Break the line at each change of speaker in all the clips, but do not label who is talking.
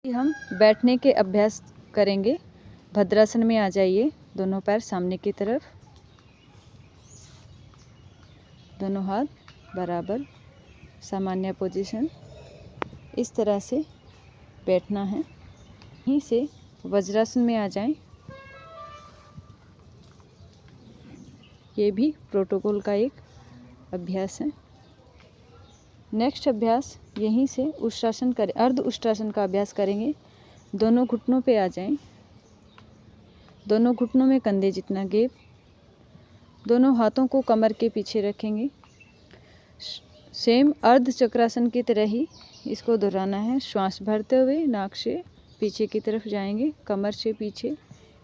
हम बैठने के अभ्यास करेंगे। भद्रासन में आ जाइए, दोनों पैर सामने की तरफ, दोनों हाथ बराबर, सामान्य पोजीशन। इस तरह से बैठना है। यहीं से वज्रासन में आ जाएं। ये भी प्रोटोकॉल का एक अभ्यास है। नेक्स्ट अभ्यास यहीं से उष्ट्रासन करें, अर्ध उष्ट्रासन का अभ्यास करेंगे। दोनों घुटनों पे आ जाएं। दोनों घुटनों में कंधे जितना गैप। दोनों हाथों को कमर के पीछे रखेंगे। सेम अर्ध चक्रासन की तरह ही इसको दोहराना है। श्वास भरते हुए नाक से पीछे की तरफ जाएंगे, कमर से पीछे,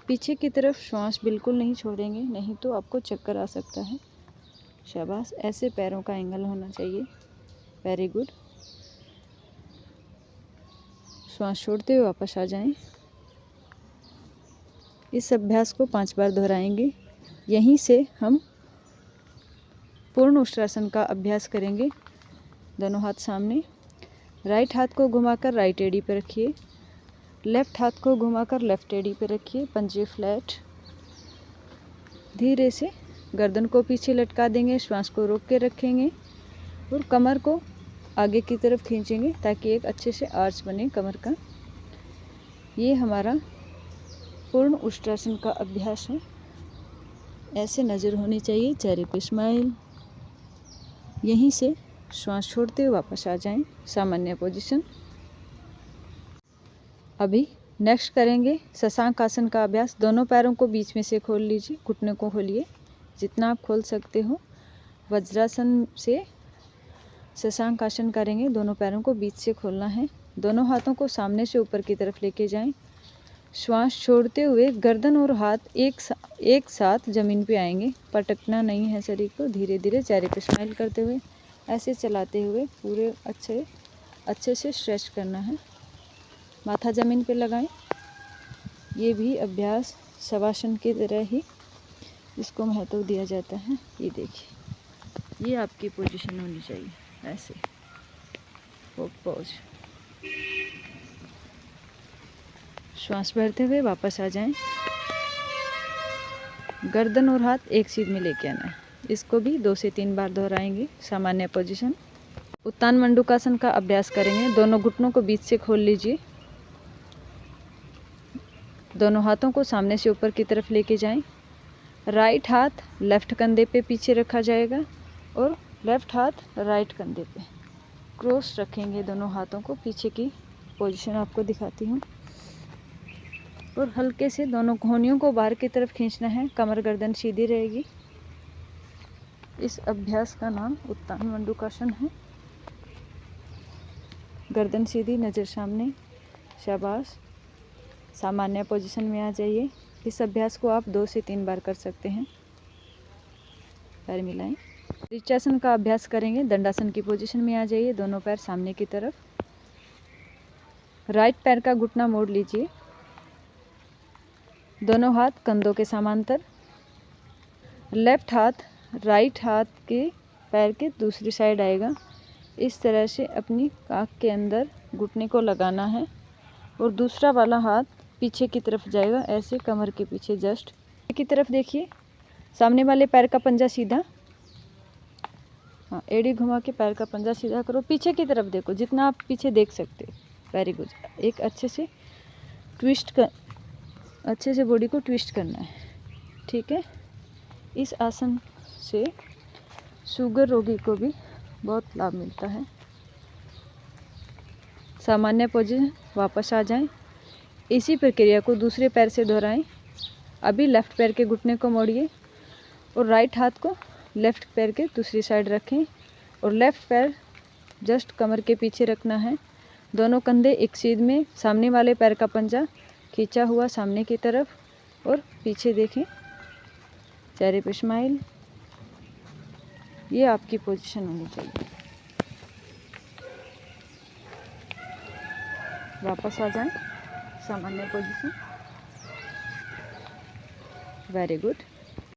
पीछे की तरफ श्वास बिल्कुल नहीं छोड़ेंगे, नहीं तो आपको चक्कर आ सकता है। शाबाश, ऐसे पैरों का एंगल होना चाहिए। Very good. श्वास छोड़ते हुए वापस आ जाएं। इस अभ्यास को 5 बार दोहराएंगे। यहीं से हम पूर्ण उष्ट्रासन का अभ्यास करेंगे। दोनों हाथ सामने, राइट हाथ को घुमाकर राइट एड़ी पर रखिए, लेफ्ट हाथ को घुमाकर लेफ्ट एड़ी पर रखिए, पंजे फ्लैट। धीरे से गर्दन को पीछे लटका देंगे, श्वास को रोक के रखेंगे और कमर को आगे की तरफ खींचेंगे ताकि एक अच्छे से आर्च बने कमर का। ये हमारा पूर्ण उष्ट्रासन का अभ्यास है। ऐसे नज़र होनी चाहिए, चेहरे पे स्माइल। यहीं से श्वास छोड़ते हुए वापस आ जाएं, सामान्य पोजीशन। अभी नेक्स्ट करेंगे शशांक आसन का अभ्यास। दोनों पैरों को बीच में से खोल लीजिए, घुटने को खोलिए जितना आप खोल सकते हो। वज्रासन से शशांक आसन करेंगे। दोनों पैरों को बीच से खोलना है। दोनों हाथों को सामने से ऊपर की तरफ लेके जाएं। श्वास छोड़ते हुए गर्दन और हाथ एक साथ ज़मीन पे आएंगे। पटकना नहीं है शरीर को। धीरे धीरे चेहरे पे स्माइल करते हुए ऐसे चलाते हुए पूरे अच्छे से स्ट्रेच करना है। माथा ज़मीन पे लगाएं। ये भी अभ्यास शवासन की तरह ही इसको महत्व दिया जाता है। ये देखिए, ये आपकी पोजीशन होनी चाहिए, ऐसे पोज। श्वास भरते हुए वापस आ जाएं। गर्दन और हाथ एक सीध में लेके आना है। इसको भी 2 से 3 बार दोहराएंगे, सामान्य पोजीशन। उत्तान मंडूकासन का अभ्यास करेंगे। दोनों घुटनों को बीच से खोल लीजिए। दोनों हाथों को सामने से ऊपर की तरफ लेके जाएं। राइट हाथ लेफ्ट कंधे पे पीछे रखा जाएगा और लेफ्ट हाथ राइट कंधे पे क्रॉस रखेंगे। दोनों हाथों को पीछे की पोजीशन आपको दिखाती हूँ। और हल्के से दोनों कोहनियों को बाहर की तरफ खींचना है। कमर गर्दन सीधी रहेगी। इस अभ्यास का नाम उत्तान मंडूकासन है। गर्दन सीधी, नज़र सामने। शाबाश, सामान्य पोजीशन में आ जाइए। इस अभ्यास को आप 2 से 3 बार कर सकते हैं। पैर मिलाएं। ऋचासन का अभ्यास करेंगे। दंडासन की पोजीशन में आ जाइए। दोनों पैर सामने की तरफ। राइट पैर का घुटना मोड़ लीजिए। दोनों हाथ कंधों के समांतर। लेफ्ट हाथ राइट हाथ के पैर के दूसरी साइड आएगा। इस तरह से अपनी काख के अंदर घुटने को लगाना है और दूसरा वाला हाथ पीछे की तरफ जाएगा, ऐसे कमर के पीछे जस्ट की तरफ देखिए। सामने वाले पैर का पंजा सीधा, हाँ, एड़ी घुमा के पैर का पंजा सीधा करो। पीछे की तरफ देखो, जितना आप पीछे देख सकते हो। Very good. एक अच्छे से अच्छे से बॉडी को ट्विस्ट करना है, ठीक है। इस आसन से शुगर रोगी को भी बहुत लाभ मिलता है। सामान्य पोजीशन, वापस आ जाएं। इसी प्रक्रिया को दूसरे पैर से दोहराएं। अभी लेफ्ट पैर के घुटने को मोड़िए और राइट हाथ को लेफ्ट पैर के दूसरी साइड रखें और लेफ्ट पैर जस्ट कमर के पीछे रखना है। दोनों कंधे एक सीध में, सामने वाले पैर का पंजा खींचा हुआ सामने की तरफ और पीछे देखें, चेहरे पे स्माइल। ये आपकी पोजीशन होनी चाहिए। वापस आ जाएं, सामान्य पोजीशन। Very good.